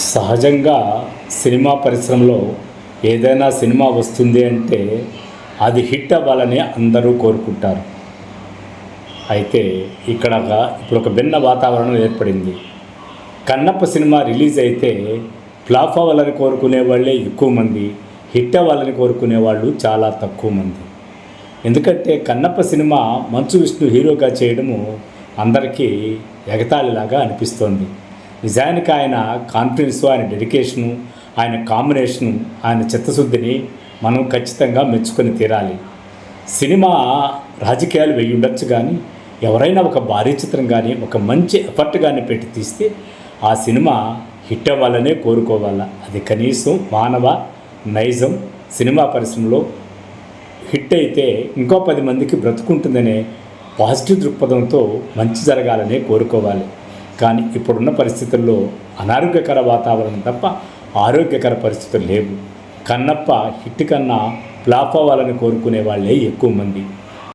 సహజంగా సినిమా పరిశ్రమలో ఏదైనా సినిమా వస్తుంది అంటే అది హిట్ అవ్వాలని అందరూ కోరుకుంటారు. అయితే ఇప్పుడు ఒక భిన్న వాతావరణం ఏర్పడింది. కన్నప్ప సినిమా రిలీజ్ అయితే ఫ్లాప్ అవ్వాలని కోరుకునే వాళ్ళే ఎక్కువ మంది, హిట్ అవ్వాలని కోరుకునే వాళ్ళు చాలా తక్కువ మంది. ఎందుకంటే కన్నప్ప సినిమా మంచు విష్ణు హీరోగా చేయడము అందరికీ ఎగతాళిలాగా అనిపిస్తోంది. నిజానికి ఆయన కాన్ఫిడెన్స్, ఆయన డెడికేషను, ఆయన కాంబినేషను, ఆయన చిత్తశుద్ధిని మనం ఖచ్చితంగా మెచ్చుకొని తీరాలి. సినిమా రాజకీయాలు వెయ్యి ఉండొచ్చు, కానీ ఎవరైనా ఒక భారీ చిత్రం కానీ ఒక మంచి ఎఫర్ట్ కానీ పెట్టి తీస్తే ఆ సినిమా హిట్ అవ్వాలనే కోరుకోవాలా. అది కనీసం మానవ నైజం. సినిమా పరిశ్రమలో హిట్ అయితే ఇంకో 10 మందికి బ్రతుకుంటుందనే పాజిటివ్ దృక్పథంతో మంచి జరగాలనే కోరుకోవాలి. కానీ ఇప్పుడున్న పరిస్థితుల్లో అనారోగ్యకర వాతావరణం తప్ప ఆరోగ్యకర పరిస్థితులు లేవు. కన్నప్ప హిట్ కన్నా ఫ్లాప్ అవ్వాలని కోరుకునే వాళ్ళే ఎక్కువ మంది.